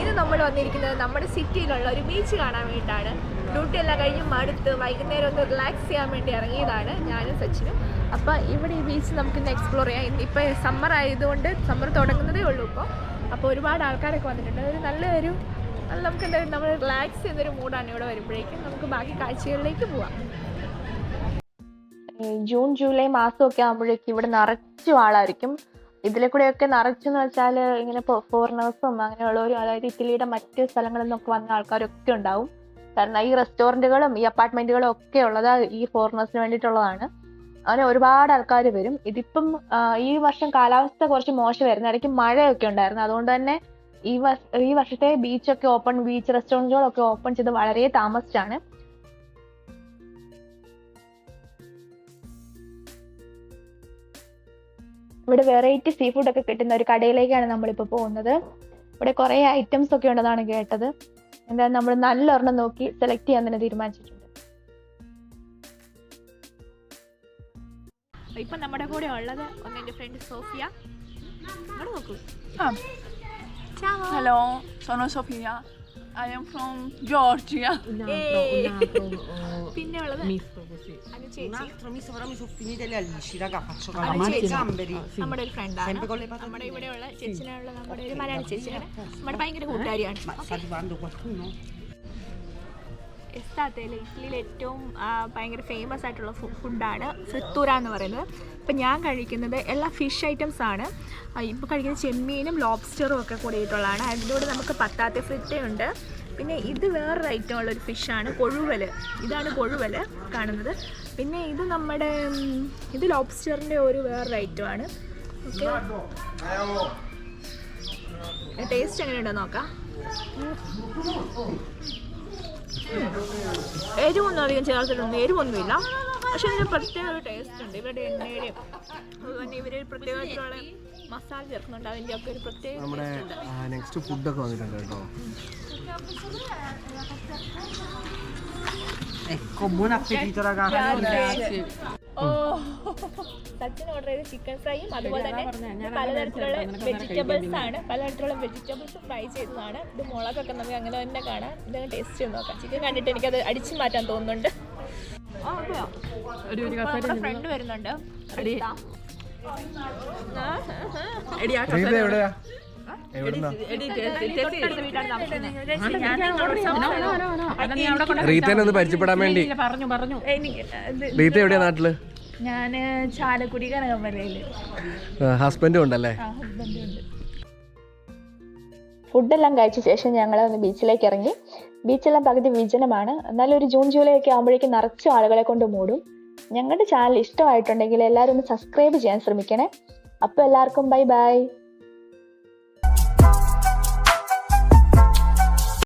ഇന്ന് നമ്മൾ വന്നിരിക്കുന്നത് നമ്മുടെ സിറ്റിയിലുള്ള ഒരു ബീച്ച് കാണാൻ വേണ്ടിയിട്ടാണ്. ഡ്യൂട്ടി എല്ലാം കഴിഞ്ഞ് മടുത്ത് വൈകുന്നേരം ഒന്ന് റിലാക്സ് ചെയ്യാൻ വേണ്ടി ഇറങ്ങിയതാണ് ഞാനും സച്ചിനും. അപ്പോൾ ഇവിടെ ഈ ബീച്ച് നമുക്കിന്ന് എക്സ്പ്ലോർ ചെയ്യാം. ഇപ്പോൾ സമ്മർ ആയതുകൊണ്ട് സമ്മർ തുടങ്ങുന്നതേ ഉള്ളൂ അപ്പോൾ ഒരുപാട് ആൾക്കാരൊക്കെ വന്നിട്ടുണ്ട്. ഒരു നല്ലൊരു നമുക്ക് എന്തായാലും നമ്മൾ റിലാക്സ് ചെയ്യുന്നൊരു മൂഡാണ് ഇവിടെ വരുമ്പോഴേക്കും. നമുക്ക് ബാക്കി കാഴ്ചകളിലേക്ക് പോവാം. ജൂൺ ജൂലൈ മാസമൊക്കെ ആകുമ്പോഴേക്കും ഇവിടെ നിറച്ചും ആളായിരിക്കും. ഇതിലെ കൂടെയൊക്കെ നിറച്ചെന്ന് വെച്ചാൽ ഇങ്ങനെ ഫോറിനേഴ്സും അങ്ങനെയുള്ളവരും, അതായത് ഇറ്റലിയുടെ മറ്റ് സ്ഥലങ്ങളിൽ നിന്നൊക്കെ വന്ന ആൾക്കാരൊക്കെ ഉണ്ടാവും. കാരണം ഈ റെസ്റ്റോറൻറ്റുകളും ഈ അപ്പാർട്ട്മെൻറ്റുകളും ഒക്കെ ഉള്ളത് ഈ ഫോറിനേഴ്സിന് വേണ്ടിയിട്ടുള്ളതാണ്. അങ്ങനെ ഒരുപാട് ആൾക്കാർ വരും. ഇതിപ്പം ഈ വർഷം കാലാവസ്ഥ കുറച്ച് മോശമായിരുന്നു, ഇടയ്ക്ക് മഴയൊക്കെ ഉണ്ടായിരുന്നു. അതുകൊണ്ട് തന്നെ ഈ വർഷത്തെ ബീച്ച് റെസ്റ്റോറൻറ്റുകളൊക്കെ ഓപ്പൺ ചെയ്ത് വളരെ താമസിച്ചാണ്. ഇവിടെ വെറൈറ്റി സീ ഫുഡ് ഒക്കെ കിട്ടുന്ന ഒരു കടയിലേക്കാണ് നമ്മളിപ്പോൾ പോകുന്നത്. ഇവിടെ കുറേ ഐറ്റംസ് ഒക്കെ ഉണ്ടെന്നാണ് കേട്ടത്. എന്തായാലും നമ്മൾ നല്ലൊരെണ്ണം നോക്കി സെലക്ട് ചെയ്യാൻ തന്നെ തീരുമാനിച്ചിട്ടുണ്ട്. ഇപ്പം നമ്മുടെ കൂടെ ഉള്ളത് എൻ്റെ ഫ്രണ്ട് സോഫിയ. നോക്കൂ. Hello, sono Sofia. I am from Georgia. പിന്നെ ഉള്ളത് misto, però mi sono finite le alici, raga, faccio calamari e gamberi. നമ്മുടെ ഒരു ഫ്രണ്ടാണ്. നമ്മുടെ ഇവിടെയുള്ള ചേച്ചിനുള്ള നമ്മുടെ ഒരു മലയാളി ചേച്ചിയാണ്. നമ്മുടെ ഭയങ്കര കൂട്ടുകാരിയാണ്. Sta arrivando qualcuno? എസ്താത്തയിലെ ഇറ്റലിയിലെ ഏറ്റവും ഭയങ്കര ഫേമസ് ആയിട്ടുള്ള ഫുഡാണ് ഫ്രിത്തൂര എന്ന് പറയുന്നത്. ഇപ്പം ഞാൻ കഴിക്കുന്നത് എല്ലാ ഫിഷ് ഐറ്റംസ് ആണ്. ഇപ്പോൾ കഴിക്കുന്നത് ചെമ്മീനും ലോബ്സ്റ്ററും ഒക്കെ കൂടിയിട്ടുള്ളതാണ്. അതിൻ്റെ കൂടെ നമുക്ക് പത്താത്ത ഫ്രിറ്റയുണ്ട്. പിന്നെ ഇത് വേറൊരു ഐറ്റം ഉള്ളൊരു ഫിഷാണ്, കൊഴുവൽ. ഇതാണ് കൊഴുവൽ കാണുന്നത്. പിന്നെ ഇത് നമ്മുടെ ഇത് ലോബ്സ്റ്ററിൻ്റെ ഒരു വേറൊരു ഐറ്റമാണ്. ഓക്കെ, ടേസ്റ്റ് എങ്ങനെയുണ്ടോ നോക്കാം. എരിവൊന്നും അധികം ചേർത്തിട്ടൊന്നും എരിവൊന്നുമില്ല, പക്ഷെ ഇതിന് പ്രത്യേക ഒരു ടേസ്റ്റ് ഉണ്ട്. ഇവരുടെ എണ്ണയുടെയും അതുപോലെ ഇവർ പ്രത്യേകമായിട്ടുള്ള മസാല ചേർക്കുന്നുണ്ട്. അതിൻ്റെ ഒക്കെ ഒരു പ്രത്യേക നമ്മുടെ നെക്സ്റ്റ് ഫുഡൊക്കെ വന്നിട്ടുണ്ട് കേട്ടോ. Ecco, buon appetito ragazzi. Sachin order ചെയ്ത ചിക്കൻ ഫ്രൈയും അതുപോലെ തന്നെ പലതരത്തിലുള്ള വെജിറ്റബിൾസ് ആണ്. പലതരത്തിലുള്ള വെജിറ്റബിൾസ് ഫ്രൈ ചെയ്തതാണ്. ഇത് മുളകൊക്കെ നമുക്ക് അങ്ങനെ തന്നെ കാണാം. ഇതങ്ങ് ടേസ്റ്റ് ചെയ്ത് നോക്കാം. ചിക്കൻ കണ്ടിട്ട് എനിക്കത് അടിച്ചു മാറ്റാൻ തോന്നുന്നുണ്ട്. ഫ്രണ്ട് വരുന്നുണ്ട്. റീത്തേനെ ഒന്ന് പരിചയപ്പെടാൻ വേണ്ടി. റീത്ത എവിടെയാ നാട്ടില്? ഞാൻ ചാലക്കുടി കനകമലയില്. ഹസ്ബൻഡും ഉണ്ടല്ലേ? ഫുഡെല്ലാം കഴിച്ച ശേഷം ഞങ്ങൾ ഒന്ന് ബീച്ചിലേക്ക് ഇറങ്ങി. ബീച്ചെല്ലാം പകുതി വിജനമാണ്. എന്നാലും ഒരു ജൂൺ ജൂലൈ ഒക്കെ ആകുമ്പോഴേക്കും നിറച്ചു ആളുകളെ കൊണ്ട് മൂടും. ഞങ്ങളുടെ ചാനൽ ഇഷ്ടമായിട്ടുണ്ടെങ്കിൽ എല്ലാവരും ഒന്ന് സബ്സ്ക്രൈബ് ചെയ്യാൻ ശ്രമിക്കണേ. അപ്പോൾ എല്ലാവർക്കും ബൈ ബൈ.